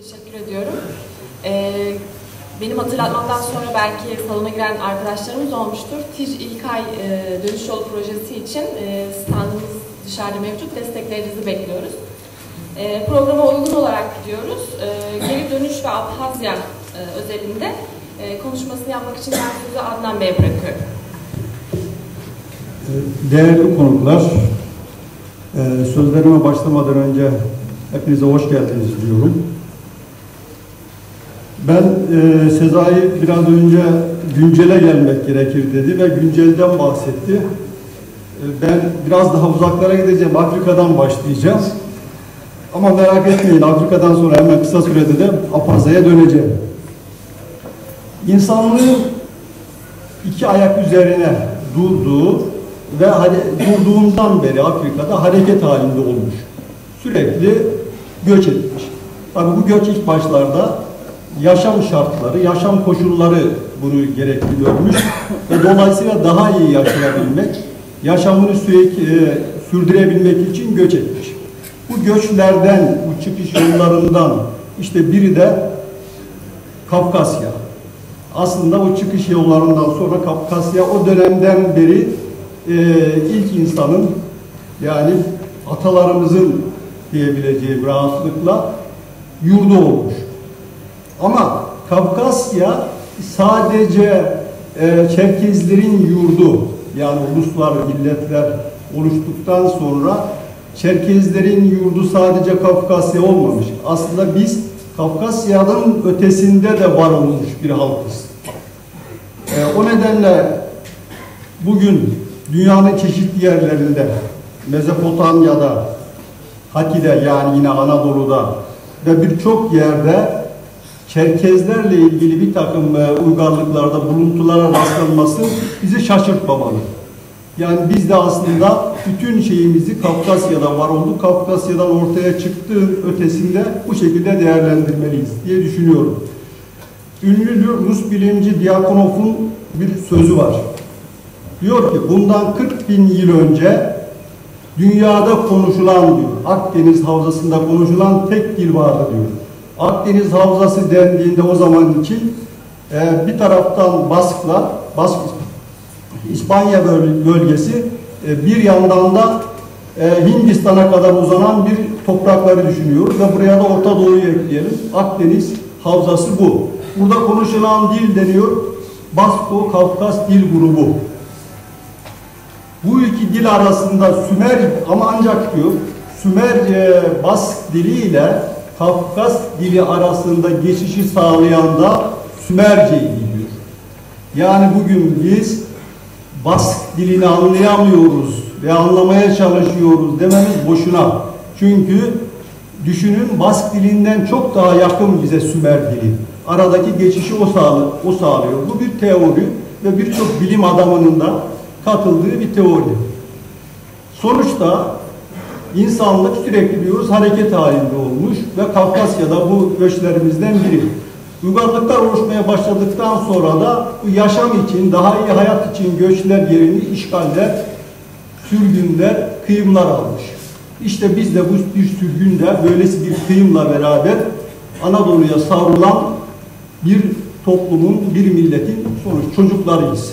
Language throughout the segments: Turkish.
Teşekkür ediyorum. Benim hatırlatmamdan sonra belki salona giren arkadaşlarımız olmuştur. TİR İlkay Dönüş Yolu projesi için standımız dışarıda mevcut. Desteklerinizi bekliyoruz. Programa uygun olarak gidiyoruz. Geri dönüş ve Abhazya özelinde konuşmasını yapmak için ben sözü Adnan Bey'e bırakıyorum. Değerli konuklar, sözlerime başlamadan önce hepinize hoş geldiniz diyorum. Ben Sezai biraz önce güncele gelmek gerekir dedi ve güncelden bahsetti. Ben biraz daha uzaklara gideceğim, Afrika'dan başlayacağım. Ama merak etmeyin, Afrika'dan sonra hemen kısa sürede de Abhazya'ya döneceğim. İnsanlığın iki ayak üzerine durduğu ve durduğundan beri Afrika'da hareket halinde olmuş. Sürekli göç etmiş. Tabii bu göç ilk başlarda yaşam şartları, yaşam koşulları bunu gerekli görmüş ve dolayısıyla daha iyi yaşayabilmek, yaşamını sürekli sürdürebilmek için göç etmiş. Bu göçlerden, bu çıkış yollarından işte biri de Kafkasya. Aslında o çıkış yollarından sonra Kafkasya o dönemden beri ilk insanın, yani atalarımızın diyebileceğim rahatlıkla yurdu olmuş. Ama Kafkasya sadece Çerkezlerin yurdu, yani uluslar, milletler oluştuktan sonra Çerkezlerin yurdu sadece Kafkasya olmamış. Aslında biz Kafkasya'nın ötesinde de var olmuş bir halkız. O nedenle bugün dünyanın çeşitli yerlerinde, Mezopotamya'da, Haki'de, yani yine Anadolu'da ve birçok yerde Çerkezlerle ilgili bir takım uygarlıklarda buluntulara rastlanması bizi şaşırtmamalı. Yani biz de aslında bütün şeyimizi Kafkasya'da var olduk, Kafkasya'dan ortaya çıktığı ötesinde bu şekilde değerlendirmeliyiz diye düşünüyorum. Ünlü Rus bilimci Diakonov'un bir sözü var. Diyor ki bundan 40.000 yıl önce dünyada konuşulan diyor, Akdeniz Havzası'nda konuşulan tek dil vardı diyor. Akdeniz Havzası dendiğinde o zaman için bir taraftan Basklar, İspanya bölgesi, bir yandan da Hindistan'a kadar uzanan bir toprakları düşünüyoruz ve buraya da Orta Doğu'yu ekleyelim. Akdeniz Havzası bu. Burada konuşulan dil deniyor Basko-Kafkas dil grubu. Bu iki dil arasında Sümer, ama ancak diyor Sümer Bask dili ile Kafkas dili arasında geçişi sağlayan da Sümerce'yi biliyor. Yani bugün biz Bask dilini anlayamıyoruz ve anlamaya çalışıyoruz dememiz boşuna. Çünkü düşünün, Bask dilinden çok daha yakın bize Sümer dili. Aradaki geçişi o sağlıyor. Bu bir teori ve birçok bilim adamının da katıldığı bir teori. Sonuçta insanlık sürekli diyoruz hareket halinde olmuş ve Kafkasya'da bu göçlerimizden biri. Uygarlıklar oluşmaya başladıktan sonra da bu yaşam için, daha iyi hayat için göçler yerini işgaller, sürgünler, kıyımlar almış. İşte biz de bu bir sürgünle, böylesi bir kıyımla beraber Anadolu'ya savrulan bir toplumun, bir milletin çocuklarıyız.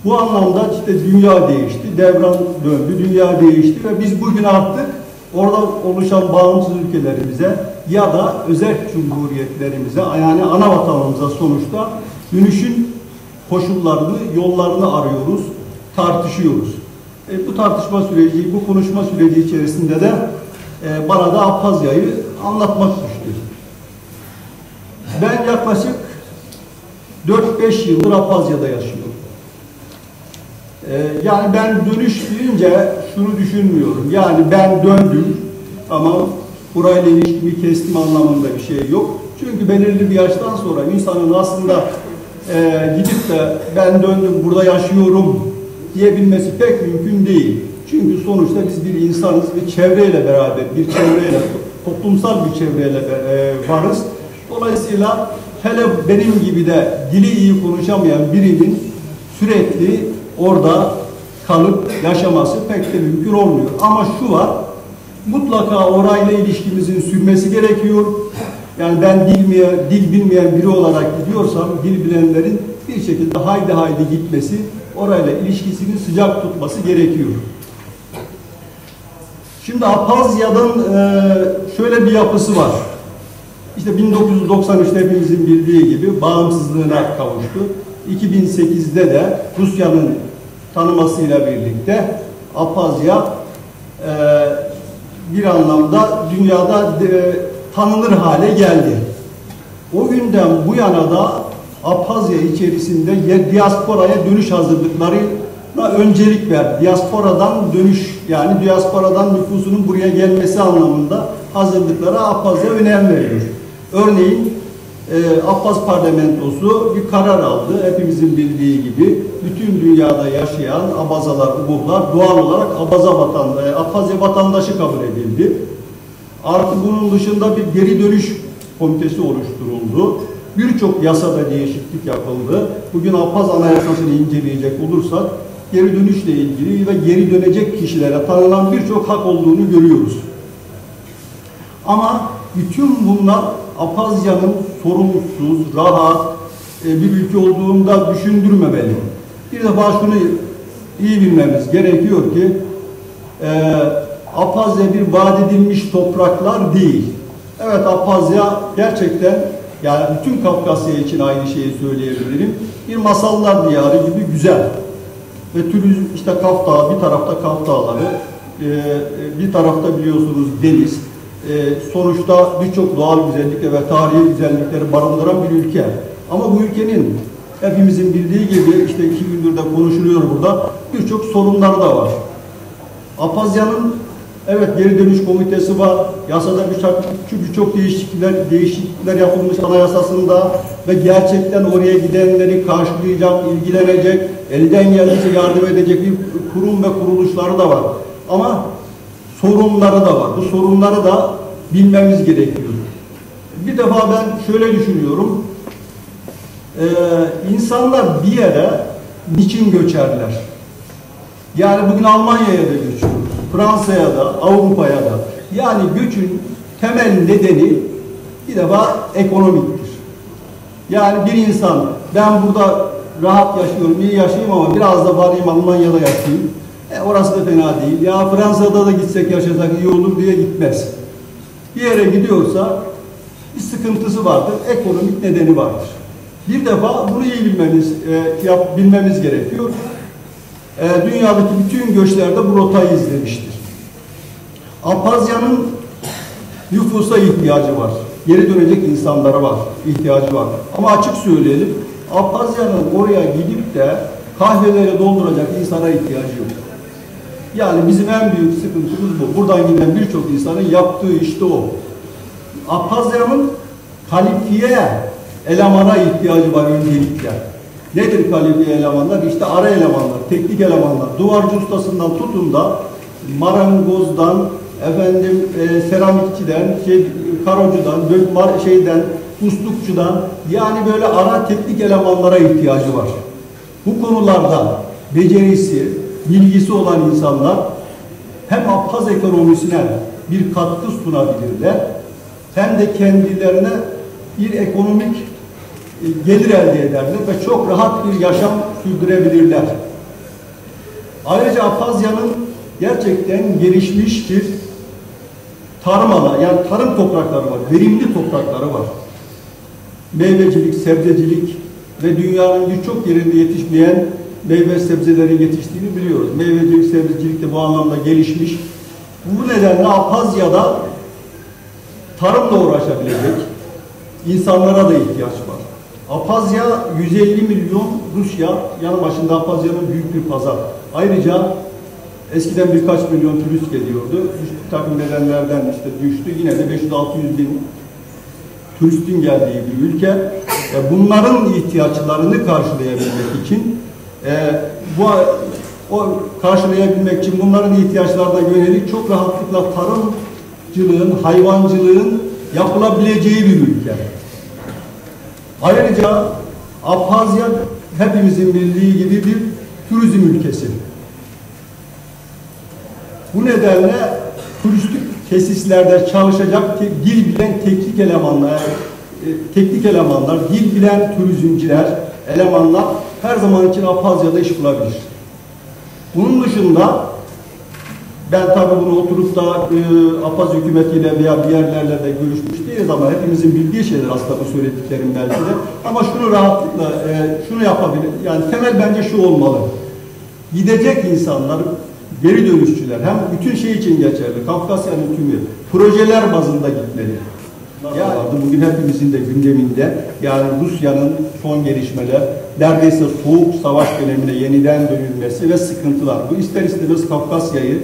Bu anlamda işte dünya değişti, devran döndü, dünya değişti ve biz bugün artık orada oluşan bağımsız ülkelerimize ya da özel cumhuriyetlerimize, yani ana vatanımıza sonuçta dönüşün koşullarını, yollarını arıyoruz, tartışıyoruz. Bu tartışma süreci, bu konuşma süreci içerisinde de bana da Abhazya'yı anlatmak düştü. Ben yaklaşık 4-5 yıldır Abhazya'da yaşıyorum. Yani ben dönüş deyince şunu düşünmüyorum. Yani ben döndüm ama burayla ilişkimi kestim anlamında bir şey yok. Çünkü belirli bir yaştan sonra insanın aslında gidip de ben döndüm, burada yaşıyorum diyebilmesi pek mümkün değil. Çünkü sonuçta biz bir insanız ve çevreyle beraber, toplumsal bir çevreyle varız. Dolayısıyla hele benim gibi de dili iyi konuşamayan birinin sürekli orada kalıp yaşaması pek de mümkün olmuyor. Ama şu var, Mutlaka orayla ilişkimizin sürmesi gerekiyor. Yani ben dil bilmeyen biri olarak gidiyorsam, dil bilenlerin bir şekilde haydi haydi gitmesi, orayla ilişkisini sıcak tutması gerekiyor. Şimdi Apazya'nın şöyle bir yapısı var. İşte 1993'te hepimizin bildiği gibi bağımsızlığına kavuştu. 2008'de de Rusya'nın tanımasıyla birlikte Apazya bir anlamda dünyada tanınır hale geldi. O günden bu yana da Apazya içerisinde diasporaya dönüş hazırlıklarına öncelik verdi. Diasporadan dönüş, yani diasporadan nüfusunun buraya gelmesi anlamında hazırlıklara Apazya önem veriyor. Örneğin Apaz parlamentosu bir karar aldı. Hepimizin bildiği gibi bütün dünyada yaşayan Abazalar, Ubuhlar doğal olarak Apazya vatandaşı kabul edildi. Artı bunun dışında bir geri dönüş komitesi oluşturuldu. Birçok yasada değişiklik yapıldı. Bugün Apaz Anayasası'nı inceleyecek olursak geri dönüşle ilgili ve geri dönecek kişilere tanınan birçok hak olduğunu görüyoruz. Ama bütün bunlar Apazya'nın sorumsuz, rahat bir ülke olduğunda düşündürmemeli. Bir defa şunu iyi bilmemiz gerekiyor ki Apazya bir vaat edilmiş topraklar değil. Evet, Apazya gerçekten, yani bütün Kafkasya için aynı şeyi söyleyebilirim, bir masallar diyarı gibi güzel. Ve turizm, işte Kaf Dağı, bir tarafta Kaf Dağları, bir tarafta biliyorsunuz deniz. Sonuçta birçok doğal güzellik ve tarihi güzellikleri barındıran bir ülke. Ama bu ülkenin hepimizin bildiği gibi, işte 2 gündür de konuşuluyor burada, birçok sorunları da var. Apazya'nın evet geri dönüş komitesi var. Yasada birçok değişiklikler yapılmış anayasasında ve gerçekten oraya gidenleri karşılayacak, ilgilenecek, elden geldikçe yardım edecek bir kurum ve kuruluşları da var. Ama sorunları da var. Bu sorunları da bilmemiz gerekiyor. Bir defa ben şöyle düşünüyorum. İnsanlar bir yere niçin göçerler? Yani bugün Almanya'ya da göçüyoruz, Fransa'ya da, Avrupa'ya da. Yani göçün temel nedeni bir defa ekonomiktir. Yani bir insan, ben burada rahat yaşıyorum, iyi yaşayayım ama biraz da varayım Almanya'da yaşayayım. Orası da fena değil. Ya Fransa'da da gitsek yaşasak iyi olur diye gitmez. Bir yere gidiyorsa bir sıkıntısı vardır, ekonomik nedeni vardır. Bir defa bunu iyi bilmemiz gerekiyor. Dünyadaki bütün göçlerde bu rotayı izlemiştir. Apazya'nın nüfusa ihtiyacı var. Geri dönecek insanlara var, ihtiyacı var. Ama açık söyleyelim, Apazya'nın oraya gidip de kahveleri dolduracak insana ihtiyacı yok. Yani bizim en büyük sıkıntımız bu. Buradan giden birçok insanın yaptığı işte o. Apazya'nın kalifiye elemana ihtiyacı var öncelikle. Nedir kalifiye elemanlar? İşte ara elemanlar, teknik elemanlar, duvarcı ustasından tutun da marangozdan, seramikçiden, karocudan, uslukçudan, yani böyle ara teknik elemanlara ihtiyacı var. Bu konularda becerisi, bilgisi olan insanlar hem Apaz ekonomisine bir katkı sunabilirler, hem de kendilerine bir ekonomik gelir elde ederler ve çok rahat bir yaşam sürdürebilirler. Ayrıca Apazya'nın gerçekten gelişmiş bir tarım alanı, yani tarım toprakları var, verimli toprakları var. Meyvecilik, sebzecilik ve dünyanın birçok yerinde yetişmeyen meyve sebzelerin yetiştiğini biliyoruz. Meyvecilik, sebzecilik de bu anlamda gelişmiş. Bu nedenle Apazya'da tarımla uğraşabilecek insanlara da ihtiyaç var. Apazya 150 milyon Rusya, yanı başında Apazya'nın büyük bir pazar. Ayrıca eskiden birkaç milyon turist geliyordu. Bir takım nedenlerden işte düştü. Yine de 500-600 bin turistin geldiği bir ülke. Bunların ihtiyaçlarını karşılayabilmek için karşılayabilmek için bunların ihtiyaçlarına yönelik çok rahatlıkla tarımcılığın, hayvancılığın yapılabileceği bir ülke. Ayrıca Apazya hepimizin bildiği gibi bir turizm ülkesi. Bu nedenle turistik tesislerde çalışacak dil bilen teknik elemanlar, dil bilen turizmciler, elemanlar her zaman için Abhazya'da iş bulabilir. Bunun dışında ben tabii bunu oturup da Abhazya hükümetiyle veya bir yerlerle de görüşmüş değiliz ama hepimizin bildiği şeyler aslında bu söylediklerim belki de. Ama şunu rahatlıkla, şunu yapabilir. Yani temel bence şu olmalı. Gidecek insanlar, geri dönüşçüler, hem bütün şey için geçerli, Kafkasya'nın tümü, projeler bazında gitmeli. Yani bugün hepimizin de gündeminde, yani Rusya'nın son gelişmeler, neredeyse soğuk savaş dönemine yeniden dönülmesi ve sıkıntılar. Bu ister istemez Kafkasya'yı,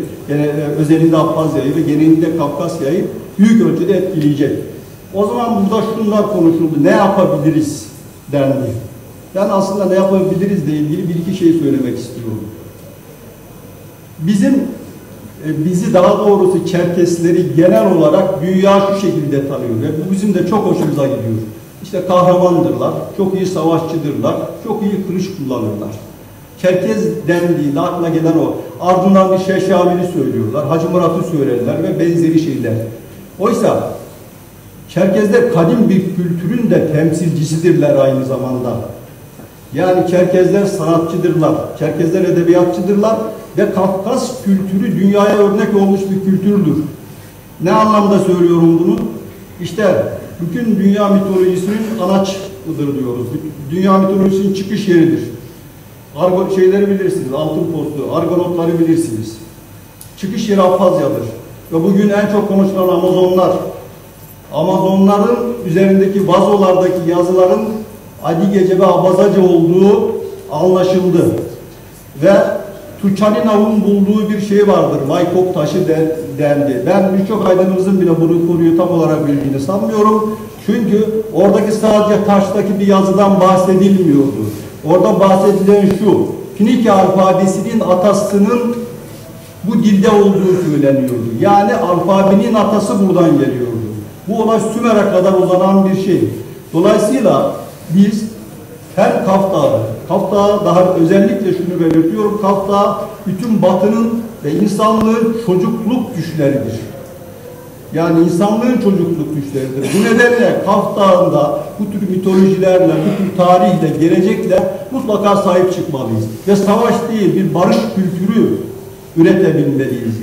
özelinde Abhazya'yı ve genelinde Kafkasya'yı büyük ölçüde etkileyecek. O zaman burada şunlar konuşuldu, ne yapabiliriz dendi. Ben aslında ne yapabilirizle ilgili bir iki şey söylemek istiyorum. Bizi daha doğrusu Çerkesleri genel olarak dünya şu şekilde tanıyor ve bu bizim de çok hoşumuza gidiyor. İşte kahramandırlar, çok iyi savaşçıdırlar, çok iyi kılıç kullanırlar. Çerkez dendiğinde aklına gelen o. Ardından bir Şeyh Şamil'i söylüyorlar, Hacı Murat'ı söylerler ve benzeri şeyler. Oysa Çerkezler kadim bir kültürün de temsilcisidirler aynı zamanda. Yani Çerkezler sanatçıdırlar, Çerkezler edebiyatçıdırlar ve Kafkas kültürü dünyaya örnek olmuş bir kültürdür. Ne anlamda söylüyorum bunu? İşte bütün dünya mitolojisinin anaçıdır diyoruz. Dünya mitolojisinin çıkış yeridir. Şeyleri bilirsiniz, altın postu, argonotları bilirsiniz. Çıkış yeri Abhazya'dır. Ve bugün en çok konuşulan Amazonlar. Amazonların üzerindeki vazolardaki yazıların Adigece ve Abazaca olduğu anlaşıldı. Ve Tuçaninav'ın bulduğu bir şey vardır. Maykop taşı dendi. Ben birçok aydınımızın bile bunu konuyu tam olarak bildiğini sanmıyorum. Çünkü oradaki sadece taştaki bir yazıdan bahsedilmiyordu. Orada bahsedilen şu, Finike alfabesinin atasının bu dilde olduğu söyleniyordu. Yani alfabenin atası buradan geliyordu. Bu olay Sümer'e kadar uzanan bir şey. Dolayısıyla biz hem Kaf Dağı daha özellikle şunu belirtiyorum, Kaf Dağı bütün Batı'nın ve insanlığın çocukluk düşleridir. Yani insanlığın çocukluk düşleridir. Bu nedenle Kaf Dağı'nda bu tür mitolojilerle, bu tür tarihle, gelecekle mutlaka sahip çıkmalıyız. Ve savaş değil, bir barış kültürü üretebilmeliyiz,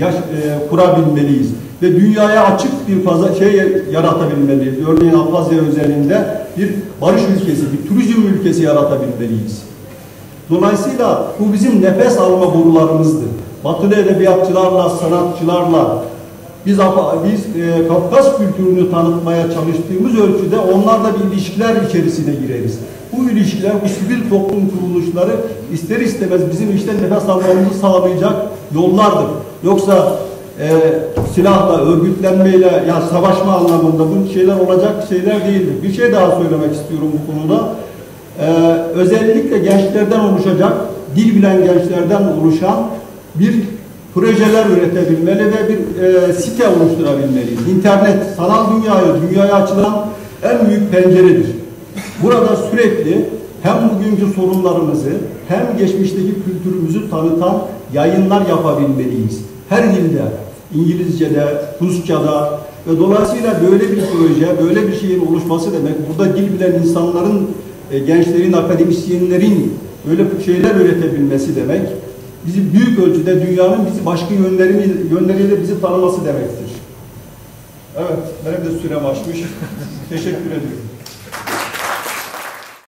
kurabilmeliyiz. Ve dünyaya açık bir şey yaratabilmeliyiz. Örneğin Abhazya özelinde bir barış ülkesi, bir turizm ülkesi yaratabilmeliyiz. Dolayısıyla bu bizim nefes alma borularımızdır. Batılı edebiyatçılarla, sanatçılarla biz Kafkas kültürünü tanıtmaya çalıştığımız ölçüde onlarla bir ilişkiler içerisine gireriz. Bu ilişkiler, bu sivil toplum kuruluşları ister istemez bizim işte nefes almamızı sağlayacak yollardır. Yoksa silahla, örgütlenmeyle, yani savaşma anlamında bu şeyler olacak şeyler değildir. Bir şey daha söylemek istiyorum bu konuda. Özellikle gençlerden oluşacak, dil bilen gençlerden oluşan bir projeler üretebilmeli ve bir site oluşturabilmeliyiz. İnternet, sanal dünyaya açılan en büyük penceredir. Burada sürekli hem bugünkü sorunlarımızı hem geçmişteki kültürümüzü tanıtan yayınlar yapabilmeliyiz. Her dilde, İngilizce'de, Rusça'da ve dolayısıyla böyle bir proje, böyle bir şeyin oluşması demek, burada dil bilen insanların, gençlerin, akademisyenlerin böyle şeyler üretebilmesi demek, bizi büyük ölçüde dünyanın bizi başka yönleriyle bizi tanıması demektir. Evet, benim de sürem aşmış. Teşekkür ediyorum.